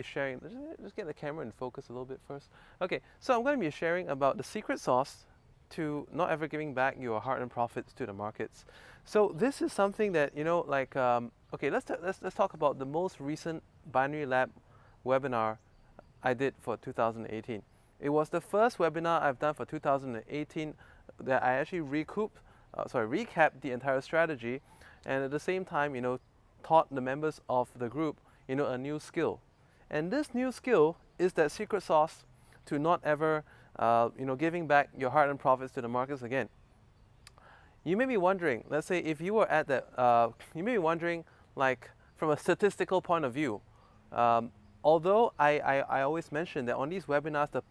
sharing, just get the camera in focus a little bit first. Okay, so I'm going to be sharing about the secret sauce to not ever giving back your hard-earned profits to the markets. So this is something that, okay, let's talk about the most recent Binary Lab webinar I did for 2018. It was the first webinar I've done for 2018 that I actually recapped the entire strategy, and at the same time, taught the members of the group, a new skill. And this new skill is that secret sauce to not ever, giving back your hard-earned profits to the markets again. You may be wondering, let's say if you were at that, you may be wondering, like, from a statistical point of view, although I always mention that on these webinars,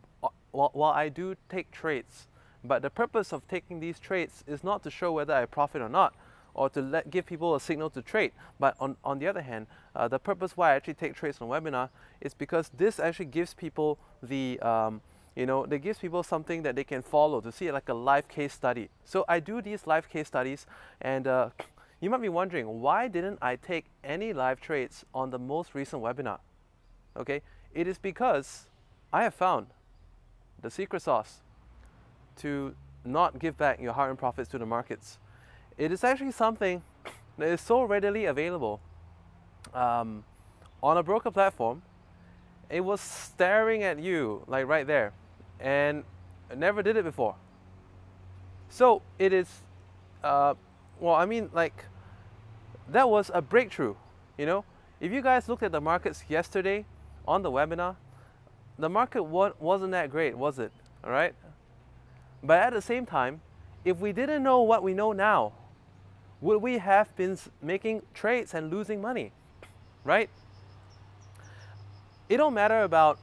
while I do take trades, but the purpose of taking these trades is not to show whether I profit or not, or to give people a signal to trade. But on the other hand, the purpose why I actually take trades on webinar is because this actually gives people the, it gives people something that they can follow, to see it like a live case study. So I do these live case studies, and you might be wondering, why didn't I take any live trades on the most recent webinar? Okay, it is because I have found the secret sauce to not give back your hard-earned profits to the markets. It is actually something that is so readily available on a broker platform. It was staring at you, like right there, and I never did it before. So it is, that was a breakthrough. If you guys looked at the markets yesterday on the webinar, the market wasn't that great, was it? All right. But at the same time, if we didn't know what we know now, would we have been making trades and losing money, right? It don't matter about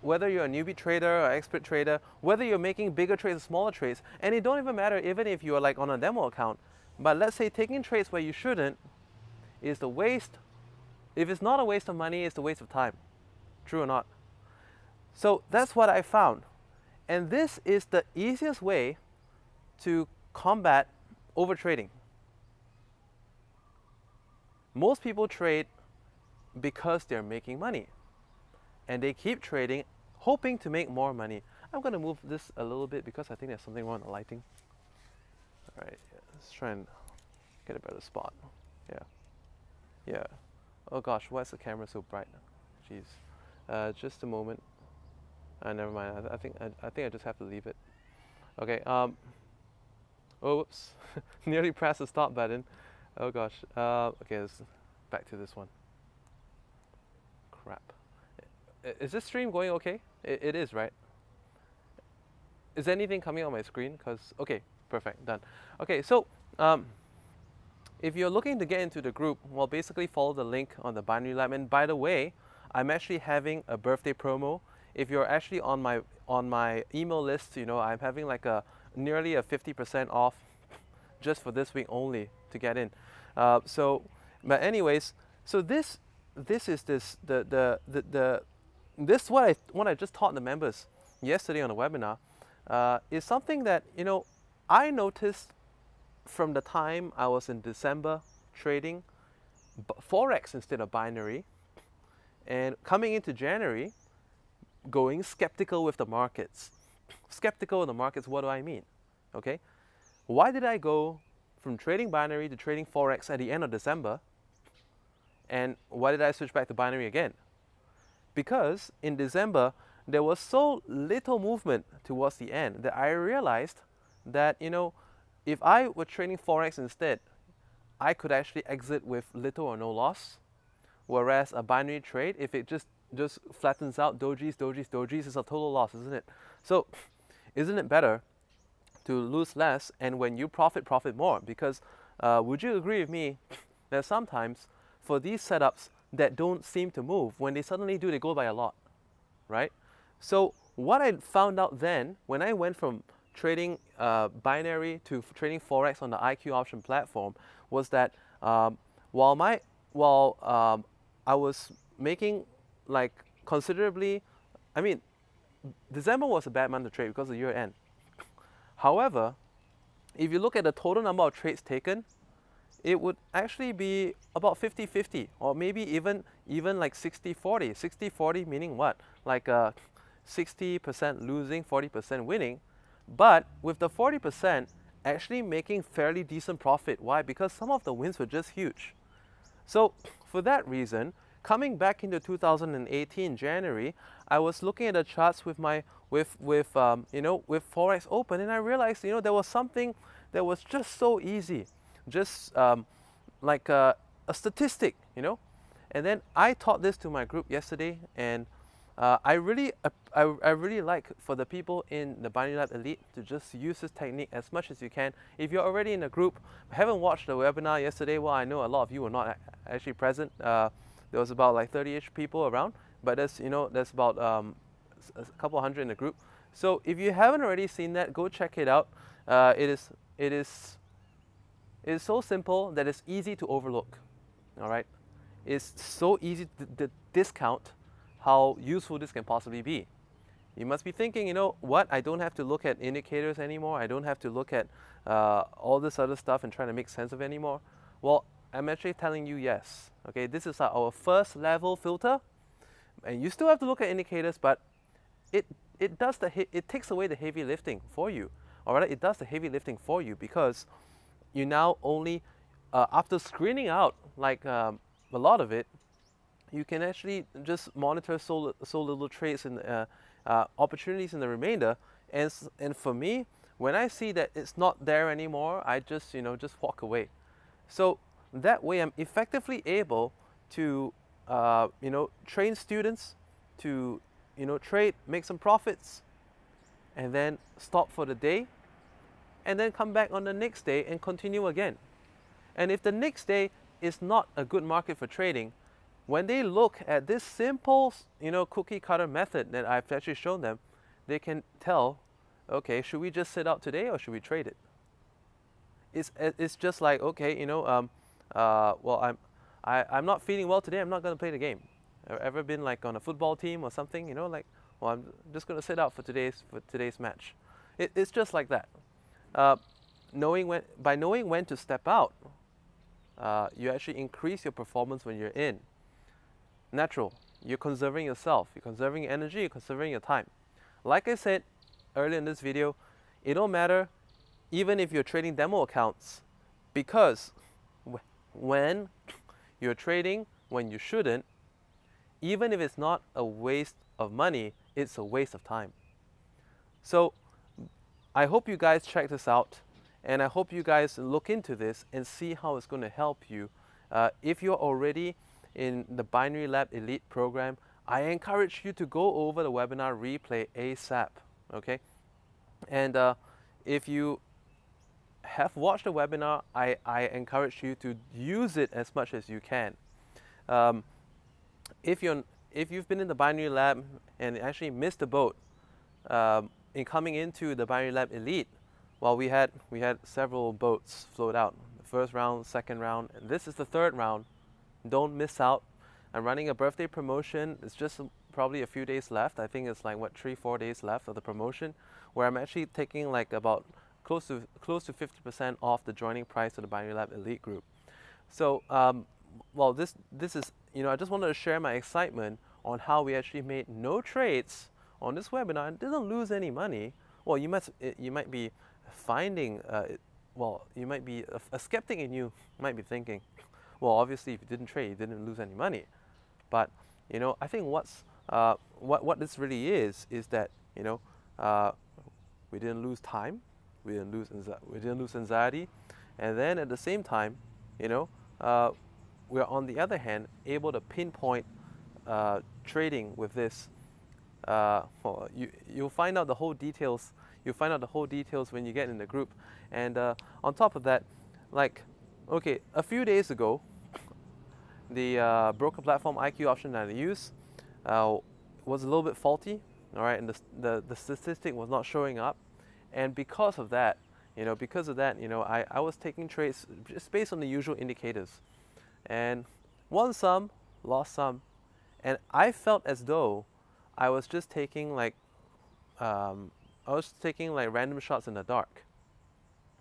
whether you're a newbie trader or expert trader, whether you're making bigger trades or smaller trades, and it don't even matter even if you're like on a demo account. But let's say taking trades where you shouldn't is the waste. If it's not a waste of money, it's a waste of time. True or not? So that's what I found. And this is the easiest way to combat overtrading. Most people trade because they're making money, and they keep trading hoping to make more money. I'm going to move this a little bit because I think there's something wrong with the lighting. All right, let's try and get a better spot. Yeah. Oh gosh, why is the camera so bright? Jeez. Just a moment. Never mind. I think I just have to leave it. Okay. Oh, whoops! Nearly pressed the stop button. Oh gosh. Okay, let's back to this one. Crap. Is this stream going okay? It is, right? Is anything coming on my screen? Okay, perfect, done. Okay, so if you're looking to get into the group, well, basically follow the link on the Binary Lab. And by the way, I'm actually having a birthday promo. If you're actually on my email list, I'm having like nearly a 50% off just for this week only to get in. But anyways, so this is what I just taught the members yesterday on the webinar is something that I noticed from the time I was in December trading Forex instead of binary, and coming into January, going skeptical with the markets. Skeptical in the markets, what do I mean? Okay, why did I go from trading binary to trading Forex at the end of December? And why did I switch back to binary again? Because in December, there was so little movement towards the end that I realized that, if I were trading Forex instead, I could actually exit with little or no loss. Whereas a binary trade, if it just flattens out, dojis, is a total loss, isn't it? So, isn't it better to lose less, and when you profit more? Because would you agree with me that sometimes for these setups that don't seem to move, when they suddenly do, they go by a lot, right? So what I found out then, when I went from trading binary to trading Forex on the IQ option platform, was that while I was making like considerably, December was a bad month to trade because of year end. However, if you look at the total number of trades taken, it would actually be about 50-50, or maybe even like 60-40. 60-40 meaning what? Like 60% losing, 40% winning. But with the 40% actually making fairly decent profit. Why? Because some of the wins were just huge. So for that reason, coming back into 2018 January, I was looking at the charts with my with Forex Open, and I realized there was something that was just so easy, just like a statistic, And then I taught this to my group yesterday, and I really like for the people in the Binary Lab Elite to just use this technique as much as you can. If you're already in a group, haven't watched the webinar yesterday, well, I know a lot of you were not actually present. There was about like 30-ish people around, but there's about a couple hundred in the group. So if you haven't already seen that, go check it out. It is so simple that it's easy to overlook. All right, it's so easy to discount how useful this can possibly be. You must be thinking, what? I don't have to look at indicators anymore. I don't have to look at all this other stuff and trying to make sense of it anymore. Well, I'm actually telling you yes. Okay, this is our first level filter, and you still have to look at indicators, but it takes away the heavy lifting for you. All right, it does the heavy lifting for you because you now only after screening out like a lot of it, you can actually just monitor so little trades and opportunities in the remainder. And for me, when I see that it's not there anymore, I just just walk away. So that way, I'm effectively able to train students to trade, make some profits, and then stop for the day, and then come back on the next day and continue again. And if the next day is not a good market for trading, when they look at this simple, cookie cutter method that I've actually shown them, they can tell, okay, should we just sit out today or should we trade it? It's just like, okay, well, I'm not feeling well today. I'm not going to play the game. Ever been like on a football team or something? Like, well, I'm just going to sit out for today's match. It's just like that. By knowing when to step out, you actually increase your performance when you're in. Natural. You're conserving yourself. You're conserving your energy. You're conserving your time. Like I said earlier in this video, it don't matter even if you're trading demo accounts, because when you're trading when you shouldn't, even if it's not a waste of money, it's a waste of time. So I hope you guys check this out, and I hope you guys look into this and see how it's going to help you. If you're already in the Binary Lab Elite program, I encourage you to go over the webinar replay ASAP, okay? And if you have watched the webinar, I encourage you to use it as much as you can. If you've been in the Binary Lab and actually missed the boat in coming into the Binary Lab Elite, well, we had several boats float out. The first round, second round, and this is the third round. Don't miss out. I'm running a birthday promotion. It's just probably a few days left. I think it's like what, 3-4 days left of the promotion, where I'm actually taking like about close to 50% off the joining price of the Binary Lab Elite group. So well, this is, I just wanted to share my excitement on how we actually made no trades on this webinar and didn't lose any money. Well, you might be finding well, you might be a skeptic in you might be thinking, well, obviously if you didn't trade, you didn't lose any money. But I think what this really is that we didn't lose time, we didn't lose anxiety, and then at the same time, we're on the other hand able to pinpoint trading with this. Well, you'll find out the whole details. You'll find out the whole details when you get in the group. And on top of that, like, okay, a few days ago, the broker platform IQ option that I use was a little bit faulty, all right, and the statistic was not showing up. And because of that, I was taking trades just based on the usual indicators, and won some, lost some, and I felt as though I was just taking like random shots in the dark.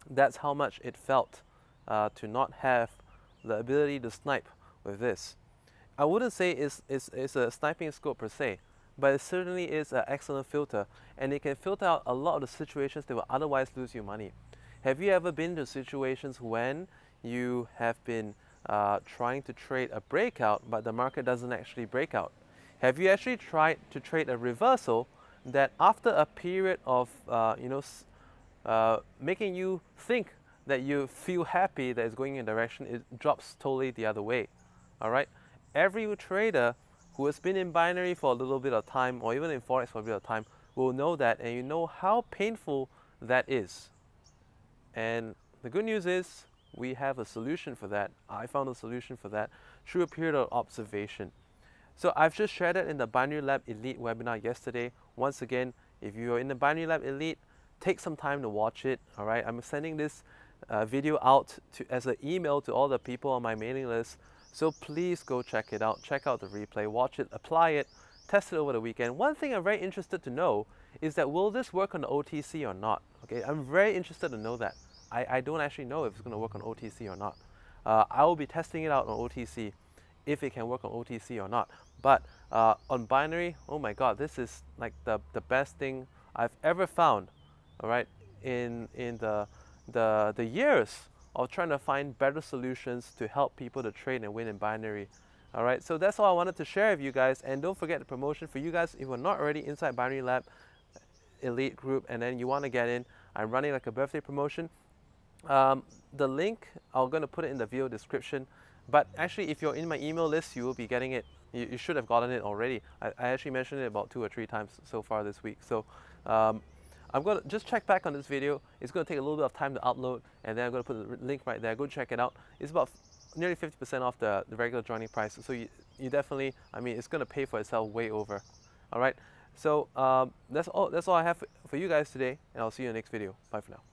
That's how much it felt to not have the ability to snipe with this. I wouldn't say it's a sniping scope per se, but it certainly is an excellent filter, and it can filter out a lot of the situations that will otherwise lose you money. Have you ever been to situations when you have been trying to trade a breakout, but the market doesn't actually break out? Have you actually tried to trade a reversal that after a period of making you think that you feel happy that it's going in a direction, it drops totally the other way? All right. Every trader who has been in binary for a little bit of time, or even in Forex for a bit of time, will know that, and you know how painful that is. And the good news is we have a solution for that. I found a solution for that through a period of observation. So I've just shared it in the Binary Lab Elite webinar yesterday. Once again, if you're in the Binary Lab Elite, take some time to watch it. All right, I'm sending this video out as an email to all the people on my mailing list. So please go check it out. Check out the replay, watch it, apply it, test it over the weekend. One thing I'm very interested to know is that will this work on the OTC or not? Okay, I'm very interested to know that. I don't actually know if it's going to work on OTC or not. I will be testing it out on OTC if it can work on OTC or not. But on binary, oh my God, this is like the best thing I've ever found. All right, in the years of trying to find better solutions to help people to trade and win in binary. All right, so that's all I wanted to share with you guys. And don't forget the promotion for you guys if you're not already inside Binary Lab Elite group and then you want to get in. I'm running like a birthday promotion. The link, I'm going to put it in the video description. But actually, if you're in my email list, you will be getting it. You should have gotten it already. I actually mentioned it about 2 or 3 times so far this week. So I'm going to just check back on this video. It's going to take a little bit of time to upload, and then I'm going to put the link right there. Go check it out. It's about nearly 50% off the regular joining price. So you definitely, I mean, it's going to pay for itself way over. All right. So that's all I have for you guys today, and I'll see you in the next video. Bye for now.